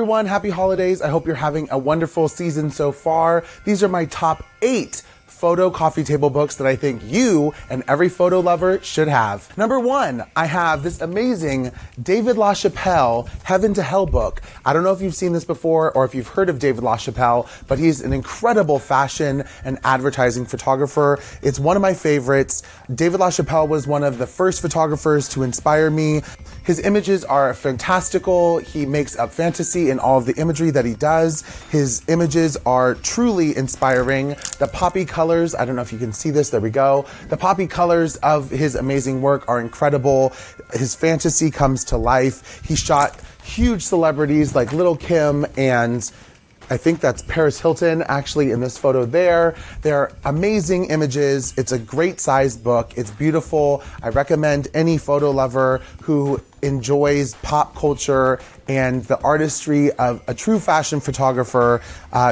Everyone, happy holidays. I hope you're having a wonderful season so far. These are my top 8 photo coffee table books that I think you and every photo lover should have. Number 1, I have this amazing David LaChapelle Heaven to Hell book. I don't know if you've seen this before or if you've heard of David LaChapelle, but he's an incredible fashion and advertising photographer. It's one of my favorites. David LaChapelle was one of the first photographers to inspire me. His images are fantastical. He makes up fantasy in all of the imagery that he does. His images are truly inspiring. The poppy colors, I don't know if you can see this, there we go. The poppy colors of his amazing work are incredible. His fantasy comes to life. He shot huge celebrities like Little Kim and I think that's Paris Hilton actually in this photo there. They're amazing images. It's a great sized book. It's beautiful. I recommend any photo lover who enjoys pop culture and the artistry of a true fashion photographer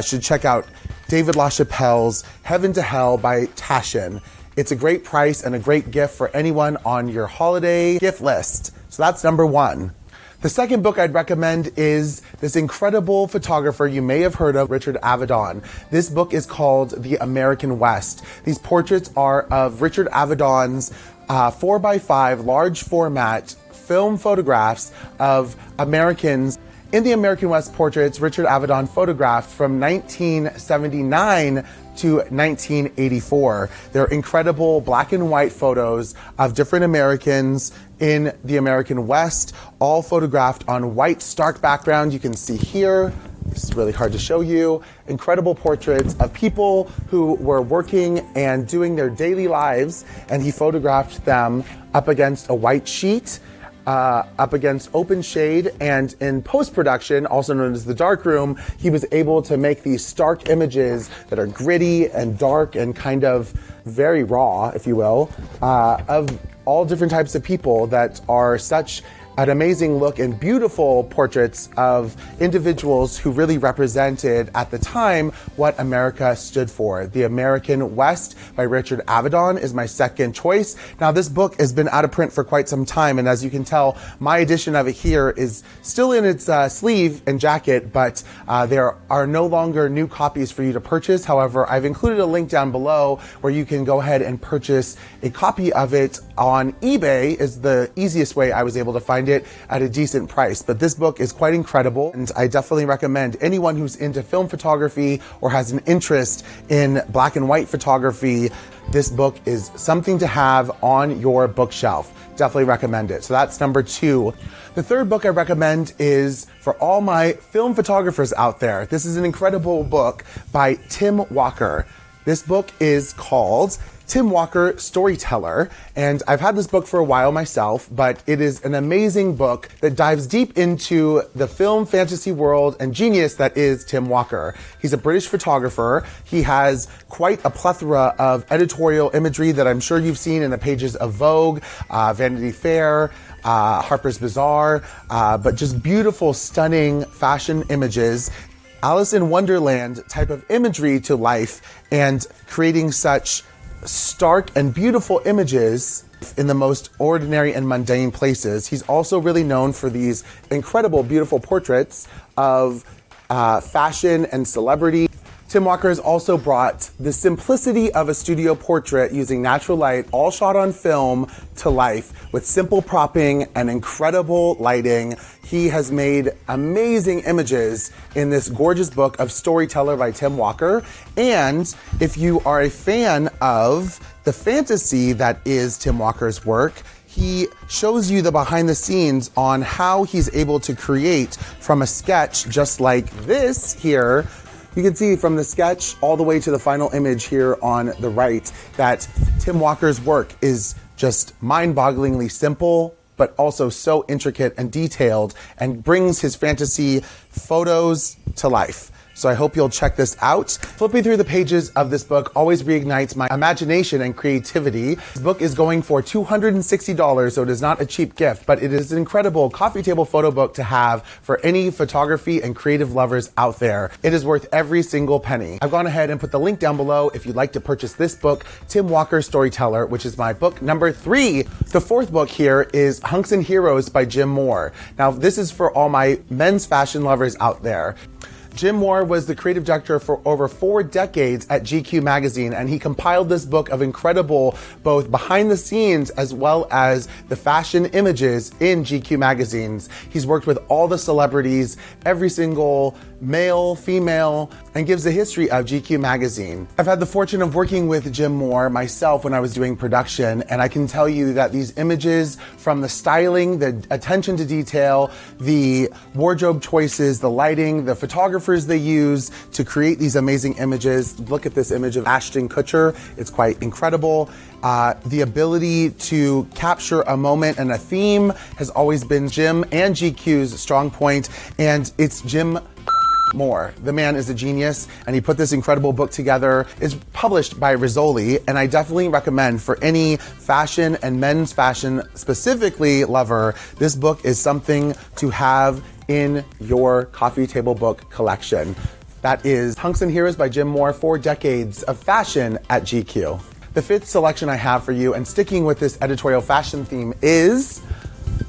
should check out David LaChapelle's Heaven to Hell by Taschen. It's a great price and a great gift for anyone on your holiday gift list. So that's number 1. The second book I'd recommend is this incredible photographer you may have heard of, Richard Avedon. This book is called The American West. These portraits are of Richard Avedon's 4x5 large format film photographs of Americans. In the American West portraits, Richard Avedon photographed from 1979 to 1984. They're incredible black and white photos of different Americans in the American West, all photographed on white stark background. You can see here, this is really hard to show you, incredible portraits of people who were working and doing their daily lives, and he photographed them up against a white sheet, up against open shade, and in post-production, also known as the darkroom, he was able to make these stark images that are gritty and dark and kind of very raw, if you will, of all different types of people that are such an amazing look and beautiful portraits of individuals who really represented at the time what America stood for. The American West by Richard Avedon is my second choice. Now this book has been out of print for quite some time, and as you can tell, my edition of it here is still in its sleeve and jacket, but there are no longer new copies for you to purchase. However, I've included a link down below where you can go ahead and purchase a copy of it on eBay. Is the easiest way I was able to find it at a decent price. But this book is quite incredible, and I definitely recommend anyone who's into film photography or has an interest in black and white photography, this book is something to have on your bookshelf. Definitely recommend it. So that's number 2. The third book I recommend is for all my film photographers out there. This is an incredible book by Tim Walker. This book is called Tim Walker Storyteller, and I've had this book for a while myself, but it is an amazing book that dives deep into the film fantasy world and genius that is Tim Walker. He's a British photographer. He has quite a plethora of editorial imagery that I'm sure you've seen in the pages of Vogue, Vanity Fair, Harper's Bazaar, but just beautiful, stunning fashion images, Alice in Wonderland type of imagery to life, and creating such stark and beautiful images in the most ordinary and mundane places. He's also really known for these incredible, beautiful portraits of fashion and celebrity. Tim Walker has also brought the simplicity of a studio portrait using natural light, all shot on film, to life with simple propping and incredible lighting. He has made amazing images in this gorgeous book of Storyteller by Tim Walker. And if you are a fan of the fantasy that is Tim Walker's work, he shows you the behind the scenes on how he's able to create from a sketch just like this here. You can see from the sketch all the way to the final image here on the right that Tim Walker's work is just mind-bogglingly simple, but also so intricate and detailed, and brings his fantasy photos to life. So I hope you'll check this out. Flipping through the pages of this book always reignites my imagination and creativity. This book is going for $260, so it is not a cheap gift, but it is an incredible coffee table photo book to have for any photography and creative lovers out there. It is worth every single penny. I've gone ahead and put the link down below if you'd like to purchase this book, Tim Walker's Storyteller, which is my book number 3. The 4th book here is Hunks and Heroes by Jim Moore. Now, this is for all my men's fashion lovers out there. Jim Moore was the creative director for over 4 decades at GQ magazine, and he compiled this book of incredible both behind the scenes as well as the fashion images in GQ magazines. He's worked with all the celebrities, every single male, female, and gives the history of GQ magazine. I've had the fortune of working with Jim Moore myself when I was doing production, and I can tell you that these images, from the styling, the attention to detail, the wardrobe choices, the lighting, the photographers they use to create these amazing images. Look at this image of Ashton Kutcher. It's quite incredible. The ability to capture a moment and a theme has always been Jim and GQ's strong point, and it's Jim Moore. The man is a genius, and he put this incredible book together. It's published by Rizzoli, and I definitely recommend for any fashion and men's fashion specifically lover, this book is something to have in your coffee table book collection. That is Hunks and Heroes by Jim Moore, 4 decades of fashion at GQ. The 5th selection I have for you, and sticking with this editorial fashion theme, is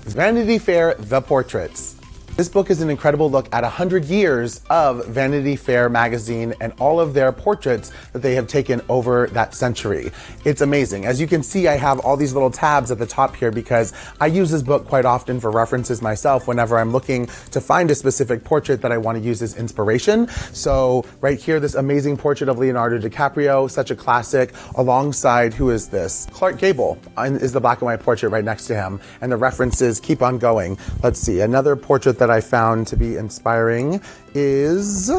Vanity Fair The Portraits. This book is an incredible look at 100 years of Vanity Fair magazine and all of their portraits that they have taken over that century. It's amazing. As you can see, I have all these little tabs at the top here because I use this book quite often for references myself whenever I'm looking to find a specific portrait that I want to use as inspiration. So right here, this amazing portrait of Leonardo DiCaprio, such a classic, alongside, who is this? Clark Gable is the black and white portrait right next to him, and the references keep on going. Let's see, another portrait that I found to be inspiring is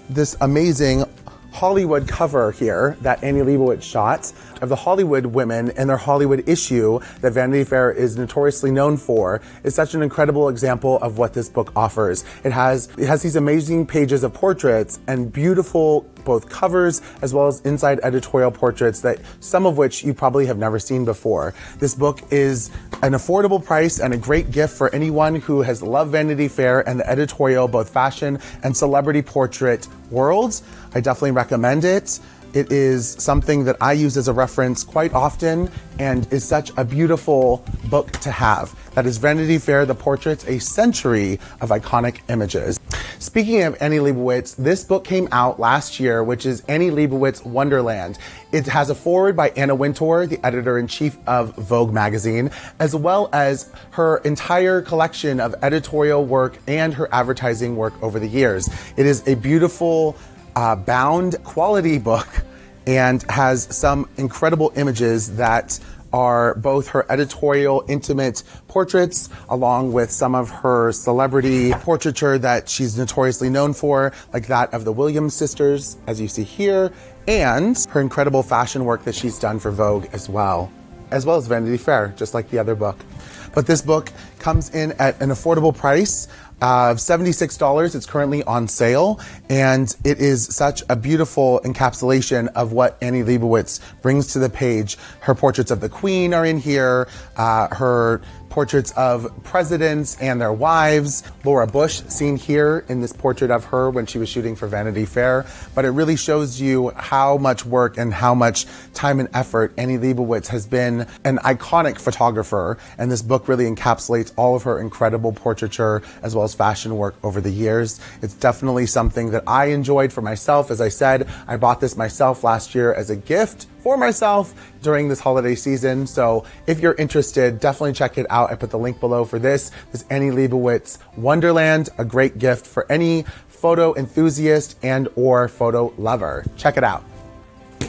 this amazing Hollywood cover here that Annie Leibovitz shot of the Hollywood women and their Hollywood issue that Vanity Fair is notoriously known for. Is such an incredible example of what this book offers. It has these amazing pages of portraits and beautiful both covers as well as inside editorial portraits, that some of which you probably have never seen before. This book is an affordable price and a great gift for anyone who has loved Vanity Fair and the editorial, both fashion and celebrity portrait worlds. I definitely recommend it. It is something that I use as a reference quite often and is such a beautiful book to have. That is Vanity Fair The Portraits, a century of iconic images. Speaking of Annie Leibovitz, this book came out last year, which is Annie Leibovitz Wonderland. It has a foreword by Anna Wintour, the editor-in-chief of Vogue magazine, as well as her entire collection of editorial work and her advertising work over the years. It is a beautiful, bound quality book and has some incredible images that are both her editorial intimate portraits along with some of her celebrity portraiture that she's notoriously known for, like that of the Williams sisters, as you see here, and her incredible fashion work that she's done for Vogue as well as Vanity Fair, just like the other book. But this book comes in at an affordable price of $76. It's currently on sale, and it is such a beautiful encapsulation of what Annie Leibovitz brings to the page. Her portraits of the Queen are in here, her portraits of presidents and their wives. Laura Bush seen here in this portrait of her when she was shooting for Vanity Fair. But it really shows you how much work and how much time and effort Annie Leibovitz has been an iconic photographer, and this book really encapsulates all of her incredible portraiture as well as fashion work over the years. It's definitely something that I enjoyed for myself. As I said, I bought this myself last year as a gift for myself during this holiday season. So if you're interested, definitely check it out. I put the link below for this Annie Leibovitz Wonderland, a great gift for any photo enthusiast and or photo lover. Check it out.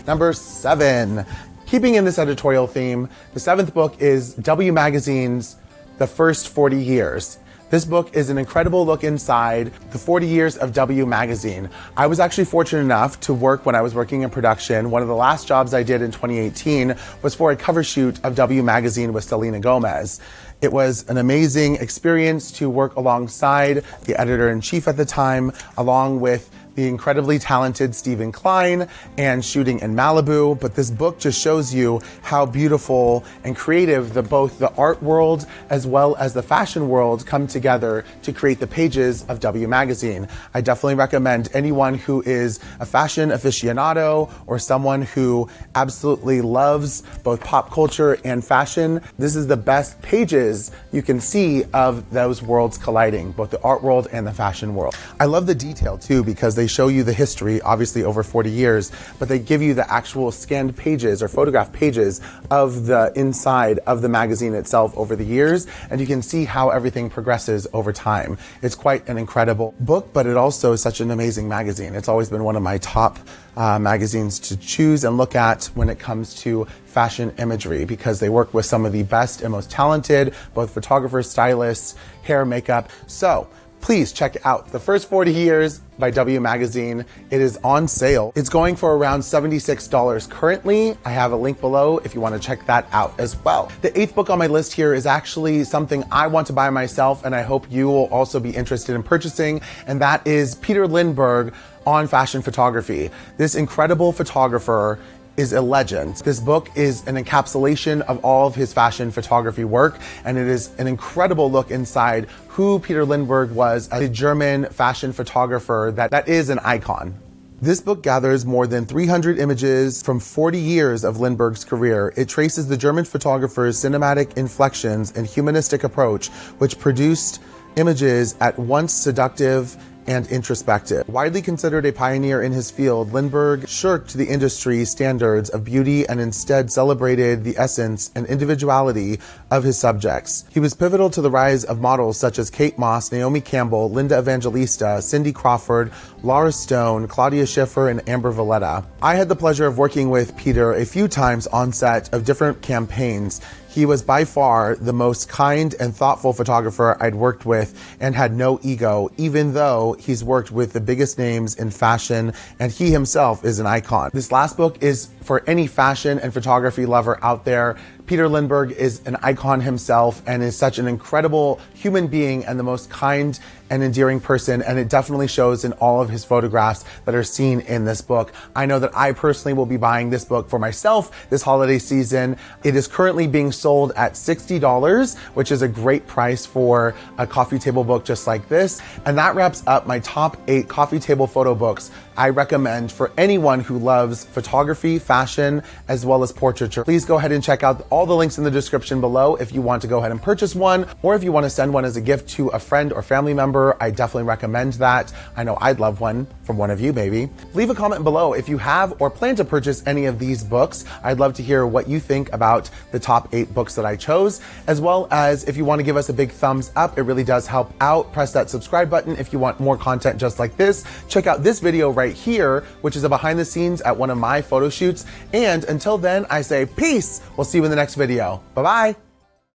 Number 7, keeping in this editorial theme, the 7th book is W Magazine's The First 40 Years. This book is an incredible look inside the 40 years of W Magazine. I was actually fortunate enough to work when I was working in production. One of the last jobs I did in 2018 was for a cover shoot of W Magazine with Selena Gomez. It was an amazing experience to work alongside the editor-in-chief at the time, along with the incredibly talented Stephen Klein and Shooting in Malibu, but this book just shows you how beautiful and creative both the art world as well as the fashion world come together to create the pages of W Magazine. I definitely recommend anyone who is a fashion aficionado or someone who absolutely loves both pop culture and fashion. This is the best pages you can see of those worlds colliding, both the art world and the fashion world. I love the detail too, because they show you the history, obviously over 40 years, but they give you the actual scanned pages or photograph pages of the inside of the magazine itself over the years, and you can see how everything progresses over time. It's quite an incredible book, but it also is such an amazing magazine. It's always been one of my top magazines to choose and look at when it comes to fashion imagery, because they work with some of the best and most talented, both photographers, stylists, hair, makeup. So please check out The First 40 Years by W Magazine. It is on sale. It's going for around $76 currently. I have a link below if you want to check that out as well. The 8th book on my list here is actually something I want to buy myself, and I hope you will also be interested in purchasing, and that is Peter Lindbergh on fashion photography. This incredible photographer is a legend. This book is an encapsulation of all of his fashion photography work, and it is an incredible look inside who Peter Lindbergh was as a German fashion photographer that is an icon. This book gathers more than 300 images from 40 years of Lindbergh's career. It traces the German photographer's cinematic inflections and humanistic approach, which produced images at once seductive and introspective. Widely considered a pioneer in his field, Lindbergh shirked the industry's standards of beauty and instead celebrated the essence and individuality of his subjects. He was pivotal to the rise of models such as Kate Moss, Naomi Campbell, Linda Evangelista, Cindy Crawford, Laura Stone, Claudia Schiffer, and Amber Valletta. I had the pleasure of working with Peter a few times on set of different campaigns. He was by far the most kind and thoughtful photographer I'd worked with and had no ego, even though he's worked with the biggest names in fashion and he himself is an icon. This last book is for any fashion and photography lover out there. Peter Lindbergh is an icon himself and is such an incredible human being and the most kind and endearing person, and it definitely shows in all of his photographs that are seen in this book. I know that I personally will be buying this book for myself this holiday season. It is currently being sold at $60, which is a great price for a coffee table book just like this. And that wraps up my top 8 coffee table photo books I recommend for anyone who loves photography, fashion, as well as portraiture. Please go ahead and check out all the links in the description below if you want to go ahead and purchase one, or if you want to send one as a gift to a friend or family member. I definitely recommend that. I know I'd love one from one of you, maybe. Leave a comment below if you have or plan to purchase any of these books. I'd love to hear what you think about the top 8 books that I chose, as well as if you want to give us a big thumbs up. It really does help out. Press that subscribe button if you want more content just like this. Check out this video right here, which is a behind the scenes at one of my photo shoots. And until then, I say peace. We'll see you in the next video. Bye-bye.